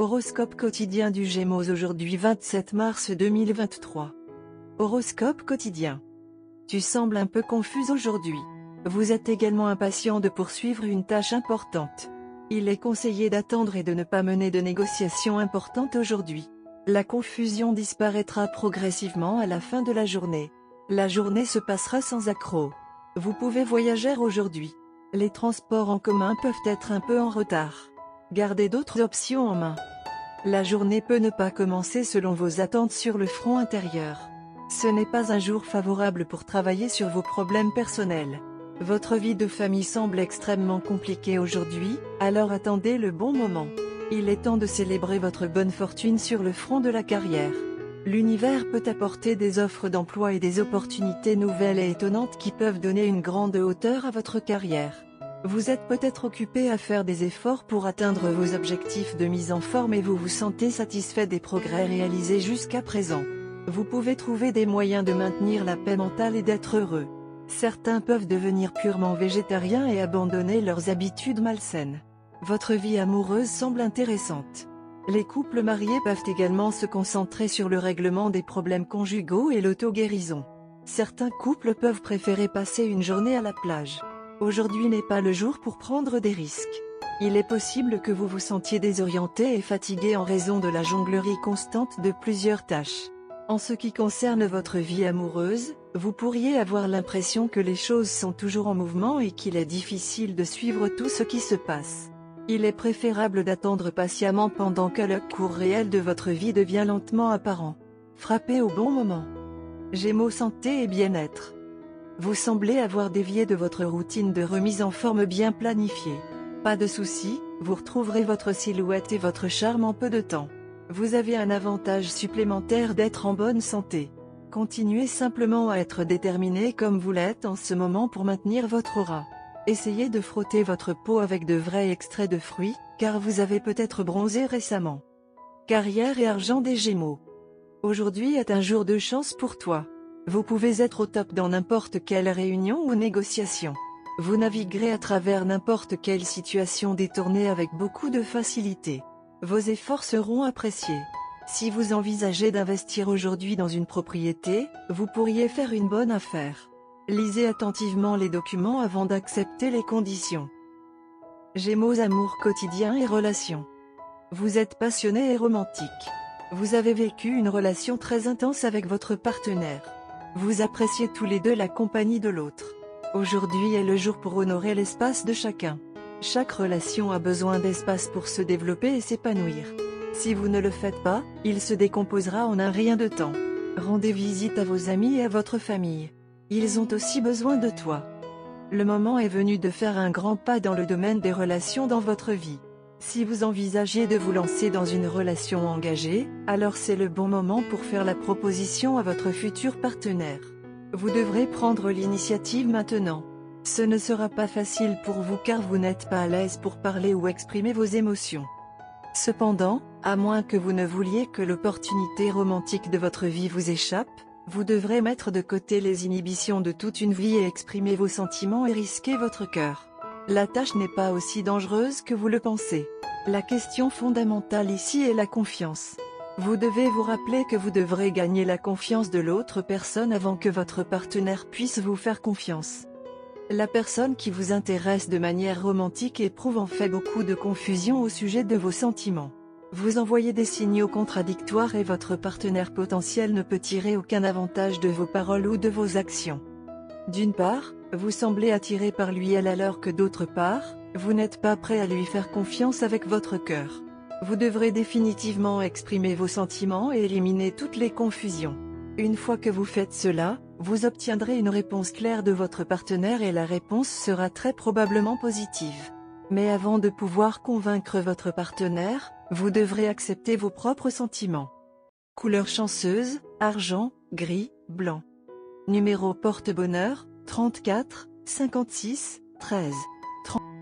Horoscope quotidien du Gémeaux aujourd'hui 27 mars 2023. Horoscope quotidien. Tu sembles un peu confuse aujourd'hui. Vous êtes également impatient de poursuivre une tâche importante. Il est conseillé d'attendre et de ne pas mener de négociations importantes aujourd'hui. La confusion disparaîtra progressivement à la fin de la journée. La journée se passera sans accroc. Vous pouvez voyager aujourd'hui. Les transports en commun peuvent être un peu en retard. Gardez d'autres options en main. La journée peut ne pas commencer selon vos attentes sur le front intérieur. Ce n'est pas un jour favorable pour travailler sur vos problèmes personnels. Votre vie de famille semble extrêmement compliquée aujourd'hui, alors attendez le bon moment. Il est temps de célébrer votre bonne fortune sur le front de la carrière. L'univers peut apporter des offres d'emploi et des opportunités nouvelles et étonnantes qui peuvent donner une grande hauteur à votre carrière. Vous êtes peut-être occupé à faire des efforts pour atteindre vos objectifs de mise en forme et vous vous sentez satisfait des progrès réalisés jusqu'à présent. Vous pouvez trouver des moyens de maintenir la paix mentale et d'être heureux. Certains peuvent devenir purement végétariens et abandonner leurs habitudes malsaines. Votre vie amoureuse semble intéressante. Les couples mariés peuvent également se concentrer sur le règlement des problèmes conjugaux et l'auto-guérison. Certains couples peuvent préférer passer une journée à la plage. Aujourd'hui n'est pas le jour pour prendre des risques. Il est possible que vous vous sentiez désorienté et fatigué en raison de la jonglerie constante de plusieurs tâches. En ce qui concerne votre vie amoureuse, vous pourriez avoir l'impression que les choses sont toujours en mouvement et qu'il est difficile de suivre tout ce qui se passe. Il est préférable d'attendre patiemment pendant que le cours réel de votre vie devient lentement apparent. Frappez au bon moment. Gémeaux santé et bien-être. Vous semblez avoir dévié de votre routine de remise en forme bien planifiée. Pas de souci, vous retrouverez votre silhouette et votre charme en peu de temps. Vous avez un avantage supplémentaire d'être en bonne santé. Continuez simplement à être déterminé comme vous l'êtes en ce moment pour maintenir votre aura. Essayez de frotter votre peau avec de vrais extraits de fruits, car vous avez peut-être bronzé récemment. Carrière et argent des Gémeaux. Aujourd'hui est un jour de chance pour toi. Vous pouvez être au top dans n'importe quelle réunion ou négociation. Vous naviguerez à travers n'importe quelle situation détournée avec beaucoup de facilité. Vos efforts seront appréciés. Si vous envisagez d'investir aujourd'hui dans une propriété, vous pourriez faire une bonne affaire. Lisez attentivement les documents avant d'accepter les conditions. Gémeaux amour quotidien et relations. Vous êtes passionné et romantique. Vous avez vécu une relation très intense avec votre partenaire. Vous appréciez tous les deux la compagnie de l'autre. Aujourd'hui est le jour pour honorer l'espace de chacun. Chaque relation a besoin d'espace pour se développer et s'épanouir. Si vous ne le faites pas, il se décomposera en un rien de temps. Rendez visite à vos amis et à votre famille. Ils ont aussi besoin de toi. Le moment est venu de faire un grand pas dans le domaine des relations dans votre vie. Si vous envisagez de vous lancer dans une relation engagée, alors c'est le bon moment pour faire la proposition à votre futur partenaire. Vous devrez prendre l'initiative maintenant. Ce ne sera pas facile pour vous car vous n'êtes pas à l'aise pour parler ou exprimer vos émotions. Cependant, à moins que vous ne vouliez que l'opportunité romantique de votre vie vous échappe, vous devrez mettre de côté les inhibitions de toute une vie et exprimer vos sentiments et risquer votre cœur. La tâche n'est pas aussi dangereuse que vous le pensez. La question fondamentale ici est la confiance. Vous devez vous rappeler que vous devrez gagner la confiance de l'autre personne avant que votre partenaire puisse vous faire confiance. La personne qui vous intéresse de manière romantique éprouve en fait beaucoup de confusion au sujet de vos sentiments. Vous envoyez des signaux contradictoires et votre partenaire potentiel ne peut tirer aucun avantage de vos paroles ou de vos actions. D'une part, vous semblez attiré par lui alors que d'autre part, vous n'êtes pas prêt à lui faire confiance avec votre cœur. Vous devrez définitivement exprimer vos sentiments et éliminer toutes les confusions. Une fois que vous faites cela, vous obtiendrez une réponse claire de votre partenaire et la réponse sera très probablement positive. Mais avant de pouvoir convaincre votre partenaire, vous devrez accepter vos propres sentiments. Couleur chanceuse, argent, gris, blanc. Numéro porte-bonheur, 34, 56, 13.